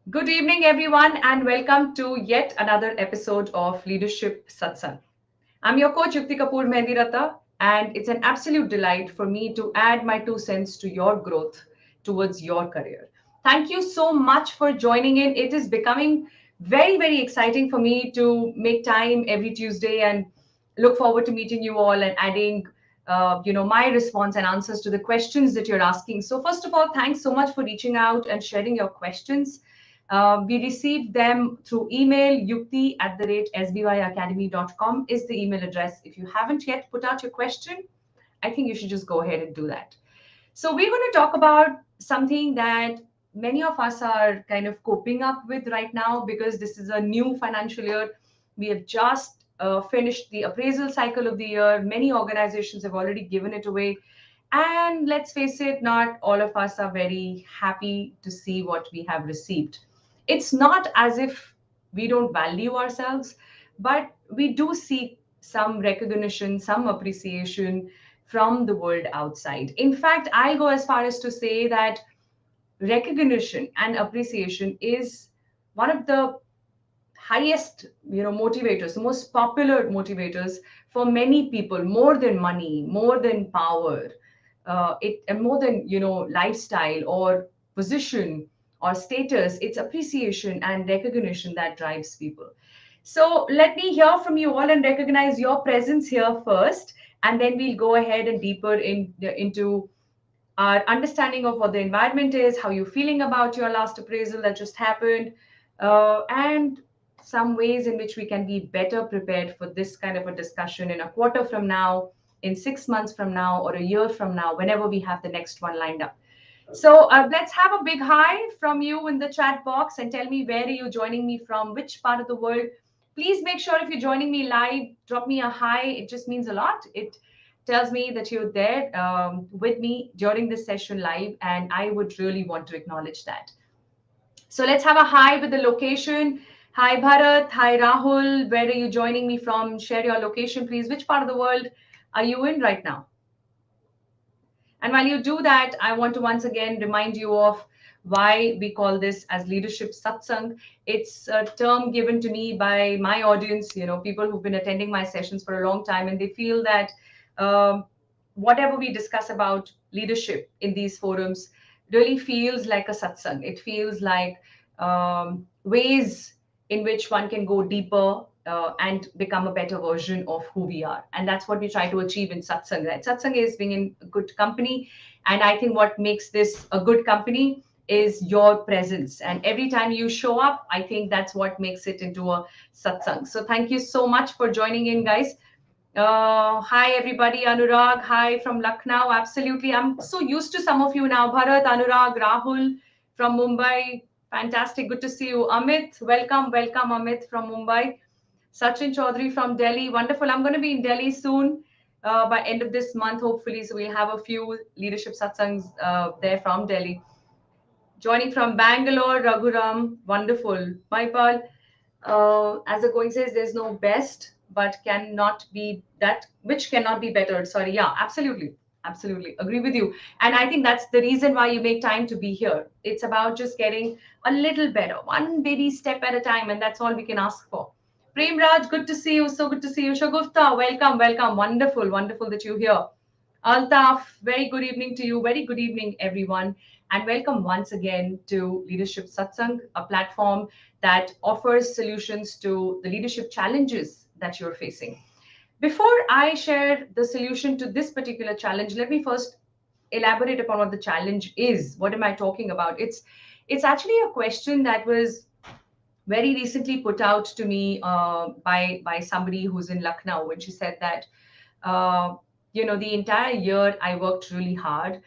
Good evening, everyone, and welcome to yet another episode of Leadership Satsang. I'm your coach, Yukti Kapoor Mehendirata, and it's an absolute delight for me to add my 2 cents to your growth towards your career. Thank you so much for joining in. It is becoming very, very exciting for me to make time every Tuesday and look forward to meeting you all and adding my response and answers to the questions that you're asking. So first of all, thanks so much for reaching out and sharing your questions. We received them through email. Yukti@sbyacademy.com is the email address. If you haven't yet put out your question, I think you should just go ahead and do that. So we're going to talk about something that many of us are kind of coping up with right now because this is a new financial year. We have just finished the appraisal cycle of the year. Many organizations have already given it away. And let's face it, not all of us are very happy to see what we have received. It's not as if we don't value ourselves, but we do seek some recognition, some appreciation from the world outside. In fact, I'll go as far as to say that recognition and appreciation is one of the highest motivators, the most popular motivators for many people, more than money, more than power, it and more than lifestyle or position or status. It's appreciation and recognition that drives people. So let me hear from you all and recognize your presence here first, and then we'll go ahead and deeper into our understanding of what the environment is, how you're feeling about your last appraisal that just happened, and some ways in which we can be better prepared for this kind of a discussion in a quarter from now, in 6 months from now, or a year from now, whenever we have the next one lined up. So let's have a big hi from you in the chat box and tell me where are you joining me from, which part of the world. Please make sure if you're joining me live, drop me a hi. It just means a lot. It tells me that you're there with me during this session live, and I would really want to acknowledge that. So let's have a hi with the location. Hi Bharat, hi Rahul. Where are you joining me from? Share your location, please. Which part of the world are you in right now? And while you do that, I want to once again remind you of why we call this as Leadership Satsang. It's a term given to me by my audience, people who've been attending my sessions for a long time, and they feel that whatever we discuss about leadership in these forums really feels like a satsang. It feels like ways in which one can go deeper and become a better version of who we are. And that's what we try to achieve in satsang, right? Satsang is being in a good company. And I think what makes this a good company is your presence. And every time you show up, I think that's what makes it into a satsang. So thank you so much for joining in, guys. Hi, everybody. Anurag, hi from Lucknow. Absolutely. I'm so used to some of you now. Bharat, Anurag, Rahul from Mumbai. Fantastic. Good to see you. Amit, welcome. Welcome, Amit from Mumbai. Sachin Chaudhary from Delhi. Wonderful. I'm going to be in Delhi soon by end of this month, hopefully. So we'll have a few leadership satsangs there from Delhi. Joining from Bangalore, Raghuram. Wonderful. Maipal, as the going says, there's no best, but cannot be that which cannot be better. Sorry. Yeah, absolutely. Absolutely. Agree with you. And I think that's the reason why you make time to be here. It's about just getting a little better, one baby step at a time. And that's all we can ask for. Prem Raj, good to see you. So good to see you. Shagufta, welcome, welcome. Wonderful, wonderful that you're here. Altaf, very good evening to you. Very good evening, everyone. And welcome once again to Leadership Satsang, a platform that offers solutions to the leadership challenges that you're facing. Before I share the solution to this particular challenge, let me first elaborate upon what the challenge is. What am I talking about? It's actually a question that was very recently put out to me by somebody who's in Lucknow, when she said that the entire year I worked really hard.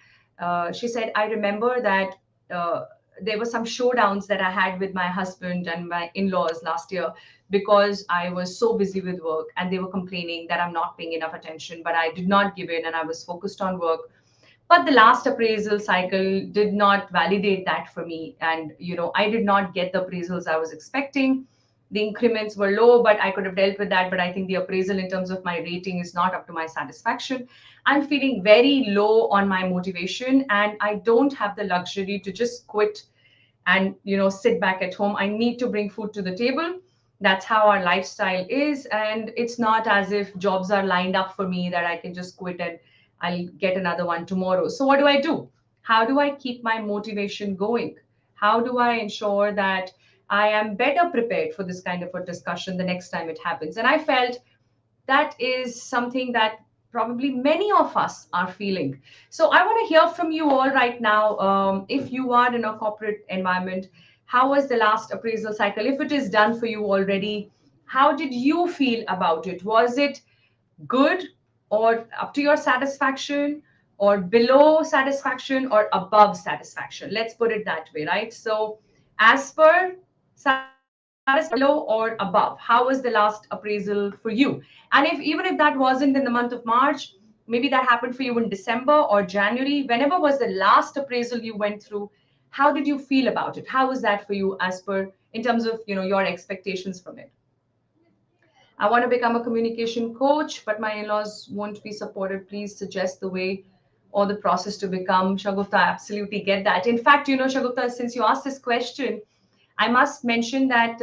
She said, I remember that there were some showdowns that I had with my husband and my in-laws last year because I was so busy with work, and they were complaining that I'm not paying enough attention, but I did not give in and I was focused on work. But the last appraisal cycle did not validate that for me. And, I did not get the appraisals I was expecting. The increments were low, but I could have dealt with that. But I think the appraisal in terms of my rating is not up to my satisfaction. I'm feeling very low on my motivation, and I don't have the luxury to just quit and sit back at home. I need to bring food to the table. That's how our lifestyle is, and it's not as if jobs are lined up for me that I can just quit and I'll get another one tomorrow. So what do I do? How do I keep my motivation going? How do I ensure that I am better prepared for this kind of a discussion the next time it happens? And I felt that is something that probably many of us are feeling. So I want to hear from you all right now. If you are in a corporate environment, how was the last appraisal cycle? If it is done for you already, how did you feel about it? Was it good, or up to your satisfaction, or below satisfaction, or above satisfaction? Let's put it that way, right? So as per satisfaction, below or above, how was the last appraisal for you? And if even if that wasn't in the month of March, maybe that happened for you in December or January, whenever was the last appraisal you went through, how did you feel about it? How was that for you, as per in terms of your expectations from it? I want to become a communication coach, but my in-laws won't be supportive. Please suggest the way or the process to become. Shagufta, I absolutely get that. In fact, Shagufta, since you asked this question, I must mention that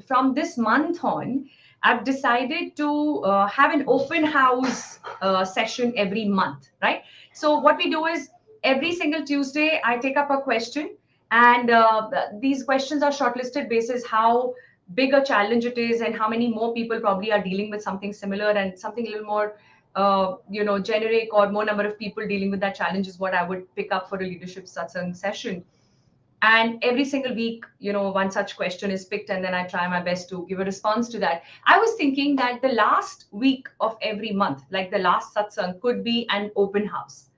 from this month on, I've decided to have an open house session every month, right? So what we do is every single Tuesday, I take up a question, and these questions are shortlisted basis how big a challenge it is and how many more people probably are dealing with something similar, and something a little more generic, or more number of people dealing with that challenge is what I would pick up for a leadership satsang session. And every single week, one such question is picked, and then I try my best to give a response to that. I was thinking that the last week of every month, like the last satsang, could be an open house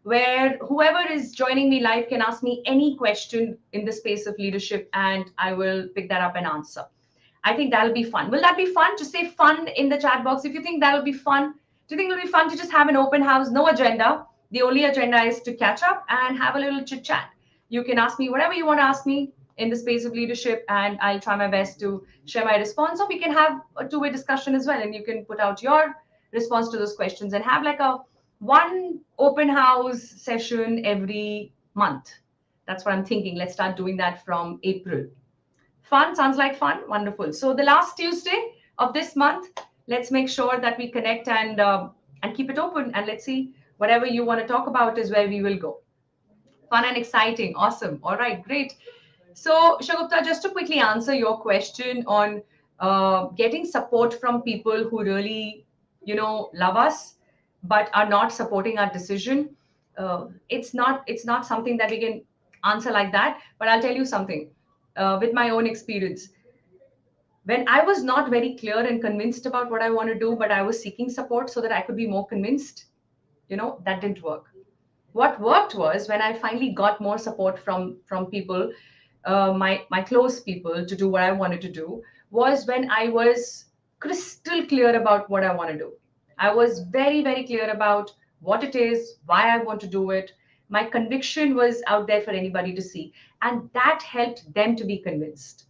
where whoever is joining me live can ask me any question in the space of leadership, and I will pick that up and answer. I think that'll be fun. Will that be fun? Just say fun in the chat box if you think that'll be fun. Do you think it'll be fun to just have an open house, no agenda? The only agenda is to catch up and have a little chit chat. You can ask me whatever you want to ask me in the space of leadership, and I'll try my best to share my response. Or we can have a two-way discussion as well, and you can put out your response to those questions and have like a one open house session every month. That's what I'm thinking. Let's start doing that from April. Fun, sounds like fun. Wonderful. So the last Tuesday of this month, let's make sure that we connect and keep it open, and let's see whatever you want to talk about is where we will go. Fun and exciting. Awesome. All right, great. So Shagupta, just to quickly answer your question on getting support from people who really, love us but are not supporting our decision. It's not something that we can answer like that. But I'll tell you something. With my own experience, when I was not very clear and convinced about what I want to do, but I was seeking support so that I could be more convinced, that didn't work. What worked was when I finally got more support from people, my close people, to do what I wanted to do, was when I was crystal clear about what I want to do. I was very, very clear about what it is, why I want to do it. My conviction was out there for anybody to see, and that helped them to be convinced,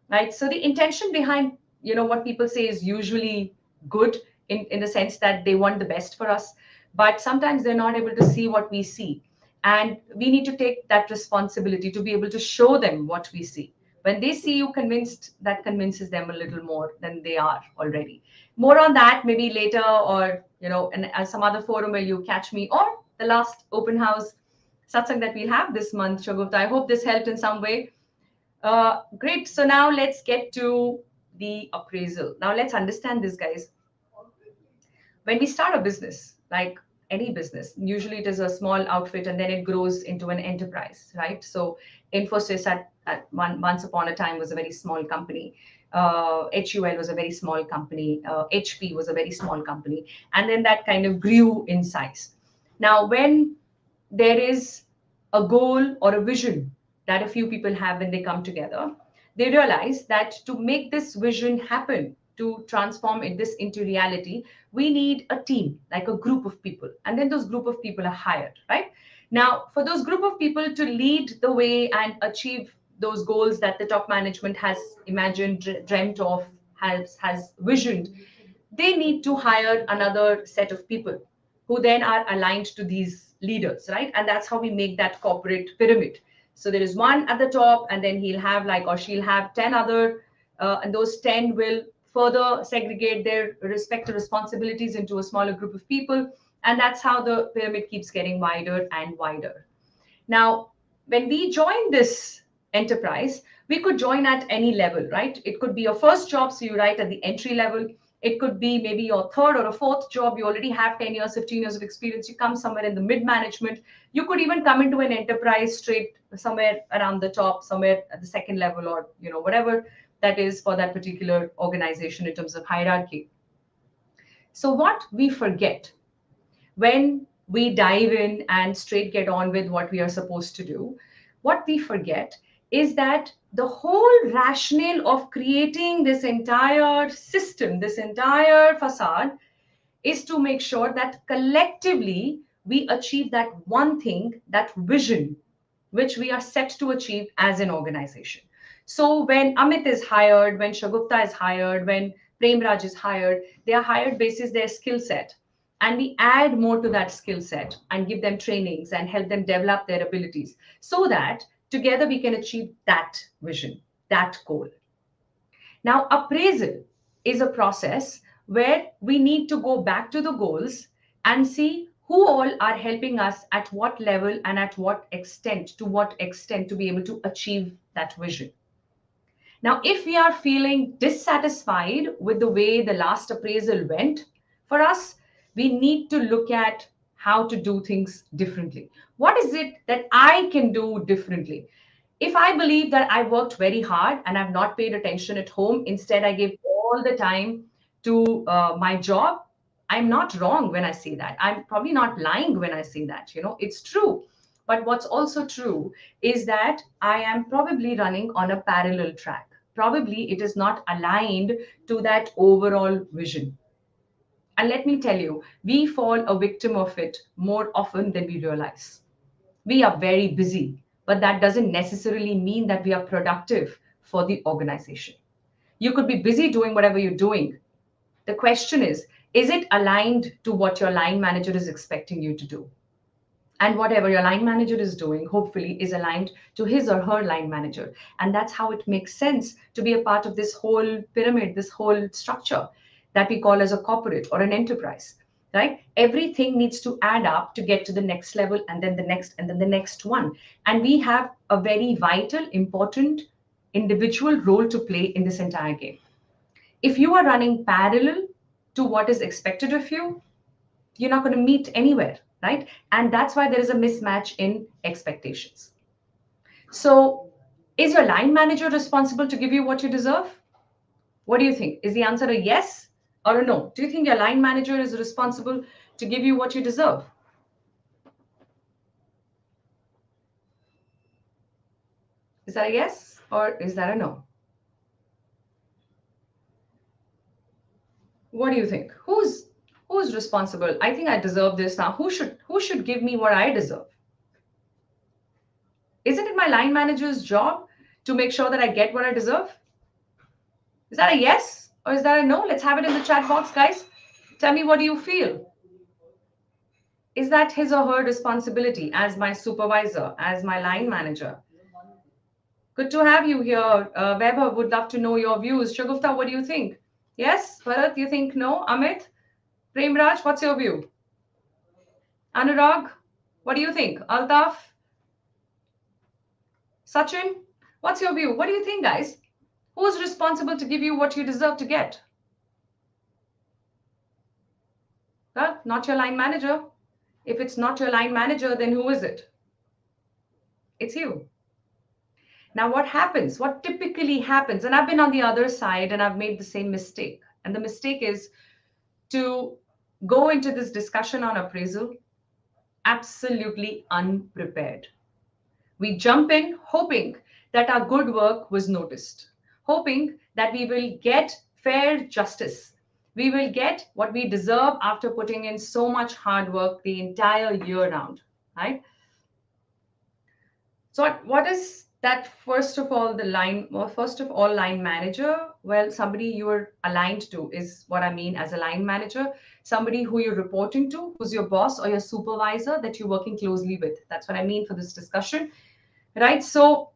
right? So the intention behind what people say is usually good, in the sense that they want the best for us, but sometimes they're not able to see what we see, and we need to take that responsibility to be able to show them what we see. When they see you convinced, that convinces them a little more than they are already. More on that maybe later, or in some other forum where you catch me, or the last open house satsang that we'll have this month. Shagufta, I hope this helped in some way. Great. So now let's get to the appraisal. Now let's understand this, guys. When we start a business, like any business, usually it is a small outfit and then it grows into an enterprise, right? So Infosys once upon a time was a very small company. HUL was a very small company. HP was a very small company. And then that kind of grew in size. Now, when there is a goal or a vision that a few people have when they come together, they realize that to make this vision happen, to transform this into reality, we need a team, like a group of people. And then those group of people are hired, right? Now, for those group of people to lead the way and achieve those goals that the top management has imagined, dreamt of, has visioned, they need to hire another set of people who then are aligned to these leaders, right? And that's how we make that corporate pyramid. So there is one at the top, and then he'll have like, or she'll have 10 other, and those 10 will further segregate their respective responsibilities into a smaller group of people. And that's how the pyramid keeps getting wider and wider. Now, when we join this enterprise, we could join at any level, right? It could be your first job, so you write at the entry level. It could be maybe your third or a fourth job. You already have 10 years, 15 years of experience. You come somewhere in the mid management. You could even come into an enterprise straight somewhere around the top, somewhere at the second level, or whatever that is for that particular organization in terms of hierarchy. So what we forget when we dive in and straight get on with what we are supposed to do, what we forget is that the whole rationale of creating this entire system, this entire facade, is to make sure that collectively we achieve that one thing, that vision, which we are set to achieve as an organization. So when Amit is hired, when Shagufta is hired, when Premraj is hired, they are hired basis their skill set. And we add more to that skill set and give them trainings and help them develop their abilities so that together we can achieve that vision, that goal. Now, appraisal is a process where we need to go back to the goals and see who all are helping us at what level and at what extent, to be able to achieve that vision. Now, if we are feeling dissatisfied with the way the last appraisal went for us, we need to look at how to do things differently. What is it that I can do differently? If I believe that I worked very hard and I've not paid attention at home, instead I gave all the time to my job, I'm not wrong when I say that. I'm probably not lying when I say that. It's true. But what's also true is that I am probably running on a parallel track. Probably it is not aligned to that overall vision. And let me tell you, we fall a victim of it more often than we realize. We are very busy, but that doesn't necessarily mean that we are productive for the organization. You could be busy doing whatever you're doing. The question is it aligned to what your line manager is expecting you to do? And whatever your line manager is doing, hopefully, is aligned to his or her line manager. And that's how it makes sense to be a part of this whole pyramid, this whole structure that we call as a corporate or an enterprise, right? Everything needs to add up to get to the next level, and then the next, and then the next one. And we have a very vital, important individual role to play in this entire game. If you are running parallel to what is expected of you, you're not going to meet anywhere, right? And that's why there is a mismatch in expectations. So, is your line manager responsible to give you what you deserve? What do you think? Is the answer a yes or a no? Do you think your line manager is responsible to give you what you deserve? Is that a yes or is that a no? What do you think? Who's responsible? I think I deserve this now. Who should give me what I deserve? Isn't it my line manager's job to make sure that I get what I deserve? Is that a yes or is that a no? Let's have it in the chat box, guys. Tell me, what do you feel? Is that his or her responsibility as my supervisor, as my line manager? Good to have you here. Weber, would love to know your views. Shagufta, what do you think? Yes? Bharat, you think no? Amit? Premraj, what's your view? Anurag, what do you think? Altaf? Sachin, what's your view? What do you think, guys? Who's responsible to give you what you deserve to get? Well, not your line manager. If it's not your line manager, then who is it? It's you. Now, what happens? What typically happens? And I've been on the other side and I've made the same mistake. And the mistake is to go into this discussion on appraisal absolutely unprepared. We jump in hoping that our good work was noticed, hoping that we will get fair justice. We will get what we deserve after putting in so much hard work the entire year round, right? So what is that? First of all, line manager. Well, somebody you are aligned to is what I mean as a line manager. Somebody who you're reporting to, who's your boss or your supervisor that you're working closely with. That's what I mean for this discussion. right? So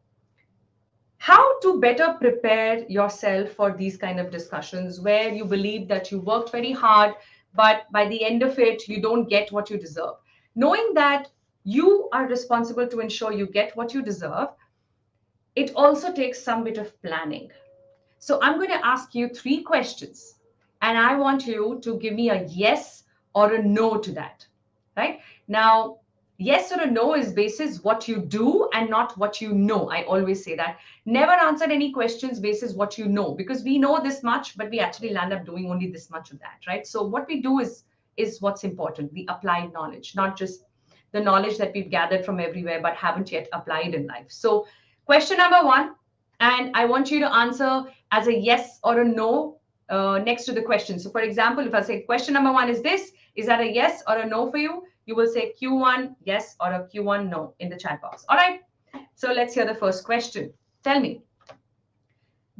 how to better prepare yourself for these kind of discussions where you believe that you worked very hard, but by the end of it, you don't get what you deserve. Knowing that you are responsible to ensure you get what you deserve, it also takes some bit of planning. So I'm going to ask you three questions, and I want you to give me a yes or a no to that. Right? Now, yes or a no is basis what you do and not what you know. I always say that. Never answer any questions basis what you know, because we know this much, but we actually land up doing only this much of that, right? So what we do is what's important, the applied knowledge, not just the knowledge that we've gathered from everywhere but haven't yet applied in life. So question number one, and I want you to answer as a yes or a no next to the question. So, for example, if I say question number one is this, is that a yes or a no for you? You will say Q1 yes or a Q1 no in the chat box. All right. So, let's hear the first question. Tell me,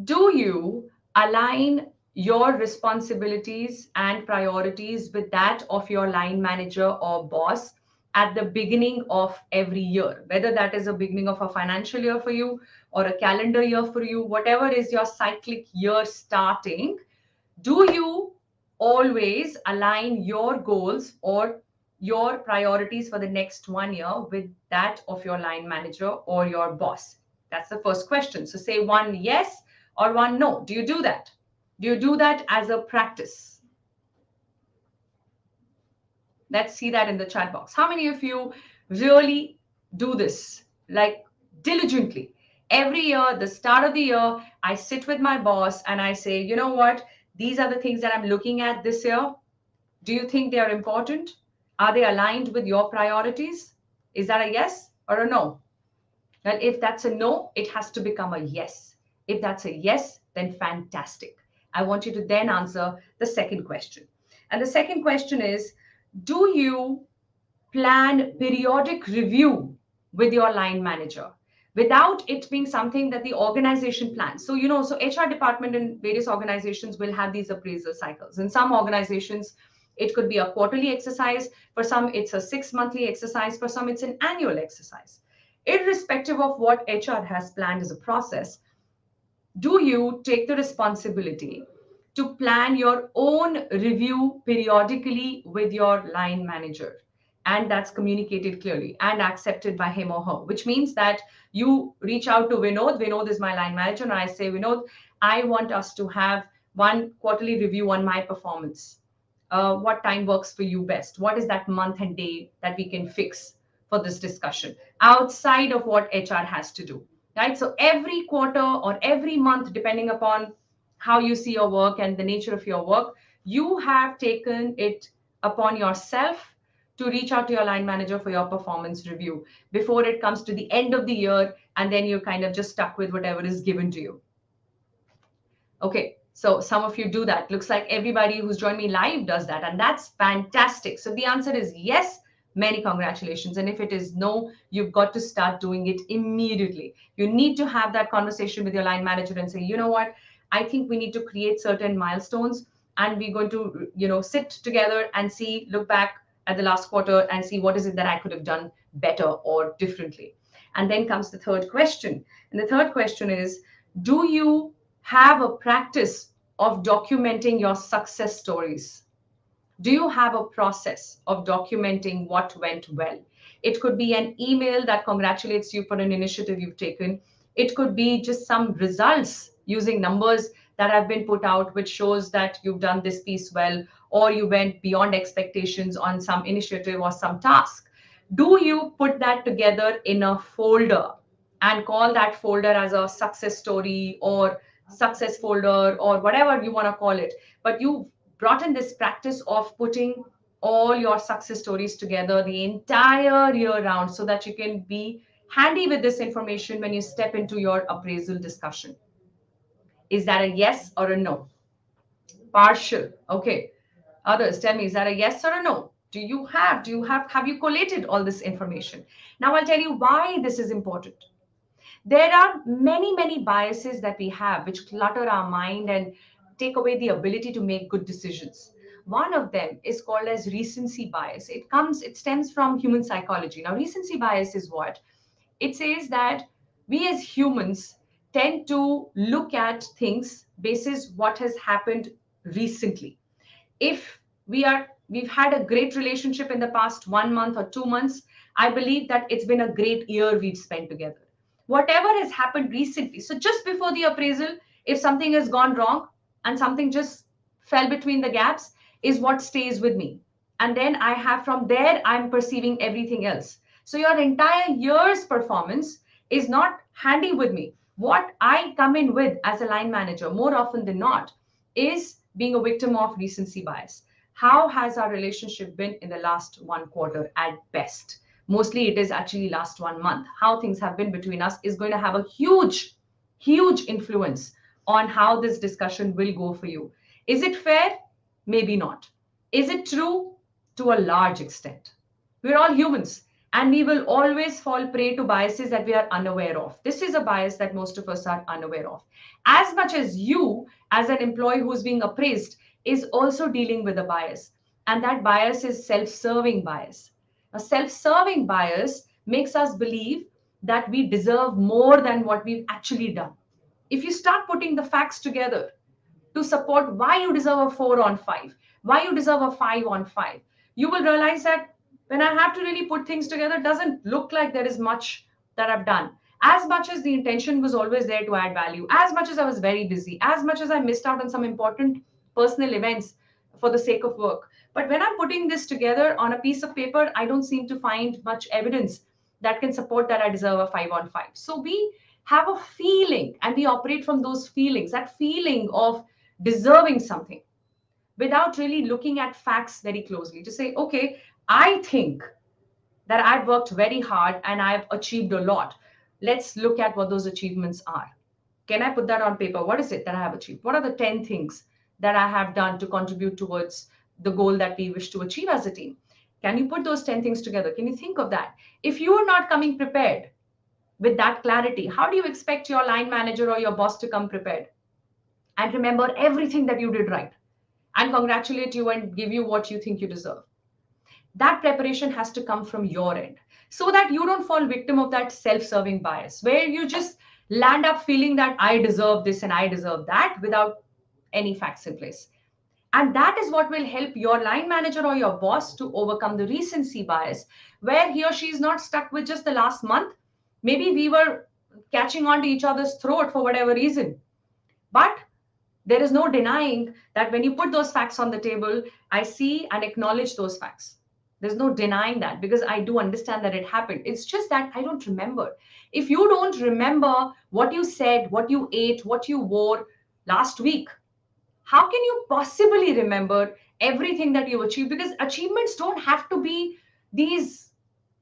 do you align your responsibilities and priorities with that of your line manager or boss at the beginning of every year, whether that is a beginning of a financial year for you or a calendar year for you, whatever is your cyclic year starting? Do you always align your goals or your priorities for the next 1 year with that of your line manager or your boss? That's the first question. So say one yes or one no. Do you do that? Do you do that as a practice? Let's see that in the chat box. How many of you really do this, like diligently? Every year, the start of the year, I sit with my boss and I say, you know what? These are the things that I'm looking at this year. Do you think they are important? Are they aligned with your priorities? Is that a yes or a no? Well, if that's a no, it has to become a yes. If that's a yes, then fantastic. I want you to then answer the second question. And the second question is, do you plan periodic review with your line manager without it being something that the organization plans? So, so HR department in various organizations will have these appraisal cycles. In some organizations, it could be a quarterly exercise. For some, it's a 6 monthly exercise. For some, it's an annual exercise. Irrespective of what HR has planned as a process, do you take the responsibility to plan your own review periodically with your line manager? And that's communicated clearly and accepted by him or her, which means that you reach out to Vinod. Vinod is my line manager. And I say, Vinod, I want us to have one quarterly review on my performance. What time works for you best? What is that month and day that we can fix for this discussion outside of what HR has to do? Right? So every quarter or every month, depending upon how you see your work and the nature of your work, you have taken it upon yourself to reach out to your line manager for your performance review before it comes to the end of the year, and then you're kind of just stuck with whatever is given to you. Okay, so some of you do that. Looks like everybody who's joined me live does that, and that's fantastic. So the answer is yes. Many congratulations. And if it is no, you've got to start doing it immediately. You need to have that conversation with your line manager and say, you know what, I think we need to create certain milestones, and we're going to, sit together and see, look back at the last quarter and see what is it that I could have done better or differently. And then comes the third question. And the third question is, do you have a practice of documenting your success stories? Do you have a process of documenting what went well? It could be an email that congratulates you for an initiative you've taken. It could be just some results using numbers that have been put out, which shows that you've done this piece well, or you went beyond expectations on some initiative or some task. Do you put that together in a folder and call that folder as a success story or success folder or whatever you want to call it? But you brought in this practice of putting all your success stories together the entire year round so that you can be handy with this information when you step into your appraisal discussion. Is that a yes or a no? Partial. Okay. Others, tell me, is that a yes or a no? Have you collated all this information? Now I'll tell you why this is important. There are many, many biases that we have which clutter our mind and take away the ability to make good decisions. One of them is called as recency bias. It stems from human psychology. Now, recency bias is what? It says that we as humans tend to look at things basis what has happened recently. If we've had a great relationship in the past 1 month or 2 months, I believe that it's been a great year we've spent together. Whatever has happened recently, so just before the appraisal, if something has gone wrong and something just fell between the gaps, is what stays with me. And then I have, from there I'm perceiving everything else. So your entire year's performance is not handy with me. What I come in with as a line manager more often than not is being a victim of recency bias. How has our relationship been in the last 1 quarter at best? Mostly it is actually last 1 month. How things have been between us is going to have a huge, huge influence on how this discussion will go for you. Is it fair? Maybe not. Is it true? To a large extent. We're all humans and we will always fall prey to biases that we are unaware of. This is a bias that most of us are unaware of. As much as you, as an employee who's being appraised, is also dealing with a bias, and that bias is self serving bias. A self serving bias makes us believe that we deserve more than what we've actually done. If you start putting the facts together to support why you deserve a 4 on 5, why you deserve a 5 on 5, you will realize that when I have to really put things together, it doesn't look like there is much that I've done. As much as the intention was always there to add value, as much as I was very busy, as much as I missed out on some important personal events for the sake of work. But when I'm putting this together on a piece of paper, I don't seem to find much evidence that can support that I deserve a 5 on 5. So we have a feeling and we operate from those feelings, that feeling of deserving something, without really looking at facts very closely to say, okay, I think that I've worked very hard and I've achieved a lot. Let's look at what those achievements are. Can I put that on paper? What is it that I have achieved? What are the 10 things that I have done to contribute towards the goal that we wish to achieve as a team? Can you put those 10 things together? Can you think of that? If you are not coming prepared with that clarity, how do you expect your line manager or your boss to come prepared and remember everything that you did right and congratulate you and give you what you think you deserve? That preparation has to come from your end so that you don't fall victim of that self-serving bias where you just land up feeling that I deserve this and I deserve that without any facts in place. And that is what will help your line manager or your boss to overcome the recency bias, where he or she is not stuck with just the last month. Maybe we were catching on to each other's throat for whatever reason. But there is no denying that when you put those facts on the table, I see and acknowledge those facts. There's no denying that because I do understand that it happened. It's just that I don't remember. If you don't remember what you said, what you ate, what you wore last week, how can you possibly remember everything that you achieved? Because achievements don't have to be these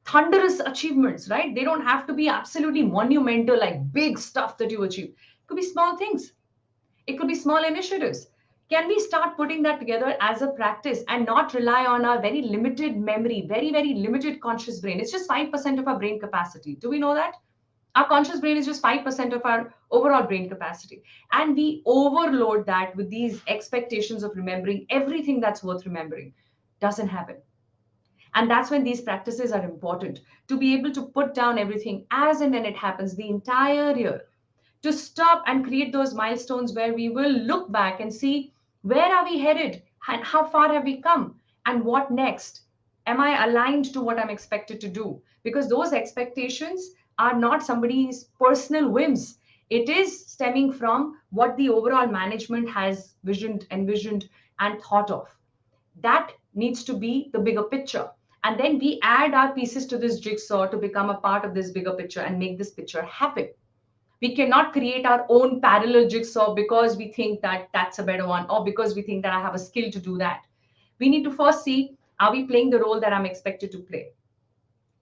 thunderous achievements, right? They don't have to be absolutely monumental, like big stuff that you achieve. It could be small things. It could be small initiatives. Can we start putting that together as a practice and not rely on our very limited memory, very, very limited conscious brain? It's just 5% of our brain capacity. Do we know that? Our conscious brain is just 5% of our overall brain capacity. And we overload that with these expectations of remembering everything that's worth remembering. Doesn't happen. And that's when these practices are important, to be able to put down everything as and when it happens the entire year, to stop and create those milestones where we will look back and see where are we headed and how far have we come and what next. Am I aligned to what I'm expected to do? Because those expectations are not somebody's personal whims. It is stemming from what the overall management has envisioned and thought of. That needs to be the bigger picture. And then we add our pieces to this jigsaw to become a part of this bigger picture and make this picture happen. We cannot create our own parallel jigsaw because we think that that's a better one or because we think that I have a skill to do that. We need to first see, are we playing the role that I'm expected to play?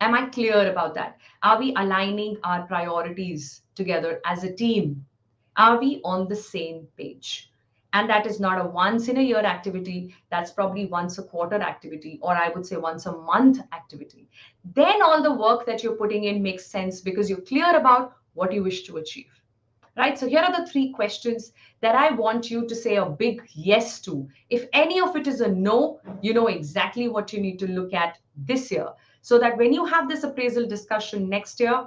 Am I clear about that? Are we aligning our priorities together as a team? Are we on the same page? And that is not a once in a year activity. That's probably once a quarter activity, or I would say once a month activity. Then all the work that you're putting in makes sense because you're clear about what you wish to achieve. Right? So here are the 3 questions that I want you to say a big yes to. If any of it is a no, you know exactly what you need to look at this year so that when you have this appraisal discussion next year,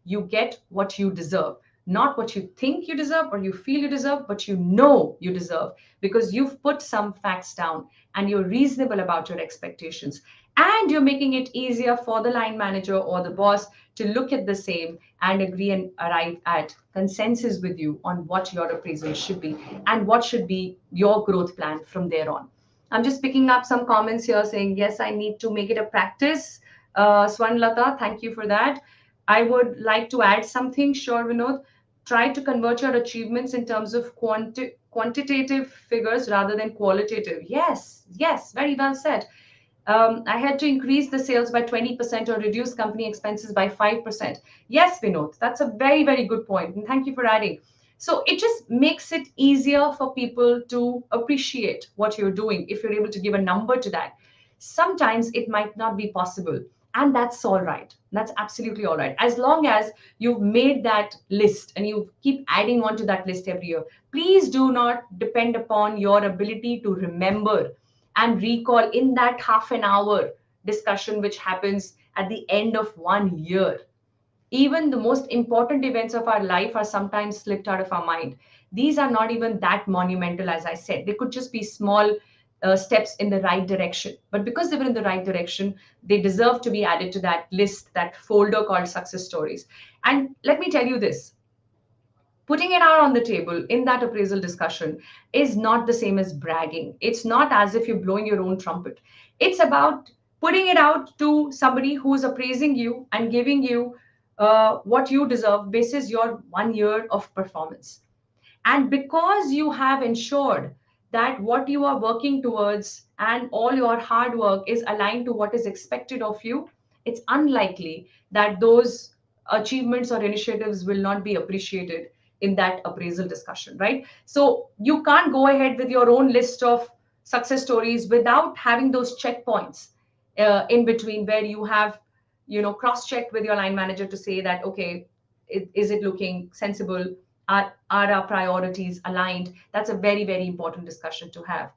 You get what you deserve, not what you think you deserve or you feel you deserve, but you know you deserve because you've put some facts down and you're reasonable about your expectations. And you're making it easier for the line manager or the boss to look at the same and agree and arrive at consensus with you on what your appraisal should be and what should be your growth plan from there on. I'm just picking up some comments here saying, yes, I need to make it a practice. Swanlata, thank you for that. I would like to add something. Sure, Vinod. Try to convert your achievements in terms of quantitative figures rather than qualitative. Yes, yes, very well said. I had to increase the sales by 20% or reduce company expenses by 5%. Yes, Vinod, that's a very, very good point. And thank you for adding. So it just makes it easier for people to appreciate what you're doing if you're able to give a number to that. Sometimes it might not be possible. And that's all right. That's absolutely all right. As long as you've made that list and you keep adding on to that list every year, please do not depend upon your ability to remember and recall in that half an hour discussion which happens at the end of 1 year. Even the most important events of our life are sometimes slipped out of our mind. These are not even that monumental, as I said. They could just be small steps in the right direction. But because they were in the right direction, they deserve to be added to that list, that folder called success stories. And let me tell you this, putting it out on the table in that appraisal discussion is not the same as bragging. It's not as if you're blowing your own trumpet. It's about putting it out to somebody who's appraising you and giving you what you deserve basis your 1 year of performance. And because you have ensured that what you are working towards and all your hard work is aligned to what is expected of you, it's unlikely that those achievements or initiatives will not be appreciated in that appraisal discussion, right? So you can't go ahead with your own list of success stories without having those checkpoints in between where you have, cross-checked with your line manager to say that, okay, is it looking sensible? Are our priorities aligned? That's a very, very important discussion to have.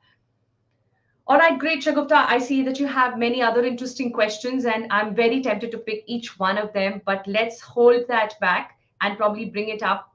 All right, great, Shagufta. I see that you have many other interesting questions, and I'm very tempted to pick each one of them. But let's hold that back and probably bring it up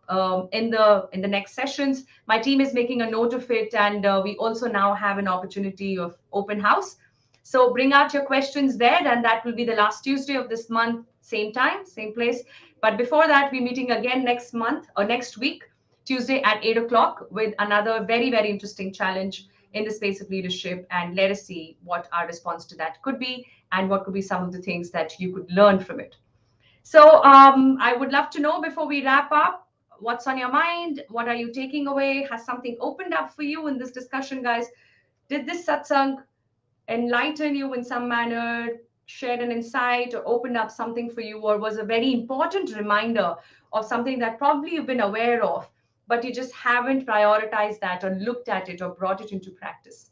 in the next sessions. My team is making a note of it, and we also now have an opportunity of open house. So bring out your questions there, and that will be the last Tuesday of this month, same time, same place. But before that, we're meeting again next month or next week, Tuesday at 8 o'clock, with another very, very interesting challenge in the space of leadership. And let us see what our response to that could be and what could be some of the things that you could learn from it. So I would love to know before we wrap up, what's on your mind? What are you taking away? Has something opened up for you in this discussion, guys? Did this satsang enlighten you in some manner, shared an insight, or opened up something for you, or was a very important reminder of something that probably you've been aware of, but you just haven't prioritized that or looked at it or brought it into practice?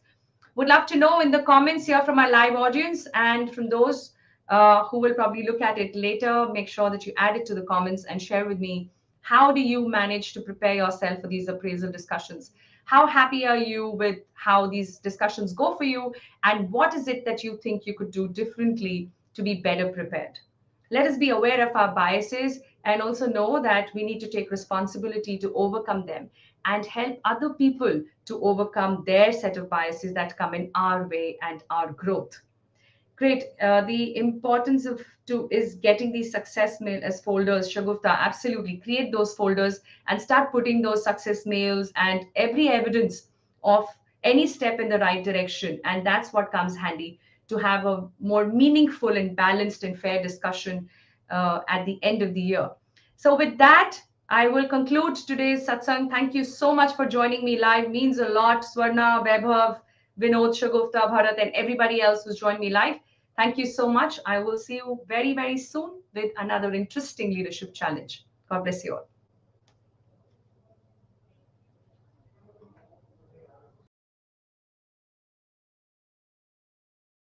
Would love to know in the comments here from our live audience and from those who will probably look at it later. Make sure that you add it to the comments and share with me, how do you manage to prepare yourself for these appraisal discussions? How happy are you with how these discussions go for you? And what is it that you think you could do differently to be better prepared? Let us be aware of our biases and also know that we need to take responsibility to overcome them and help other people to overcome their set of biases that come in our way and our growth. Great. The importance of to is getting these success mail as folders. Shagufta, absolutely. Create those folders and start putting those success mails and every evidence of any step in the right direction. And that's what comes handy to have a more meaningful and balanced and fair discussion at the end of the year. So with that, I will conclude today's satsang. Thank you so much for joining me live. Means a lot. Swarna, Vaibhav, Vinod, Shagufta, Bharat, and everybody else who's joined me live. Thank you so much. I will see you very, very soon with another interesting leadership challenge. God bless you all.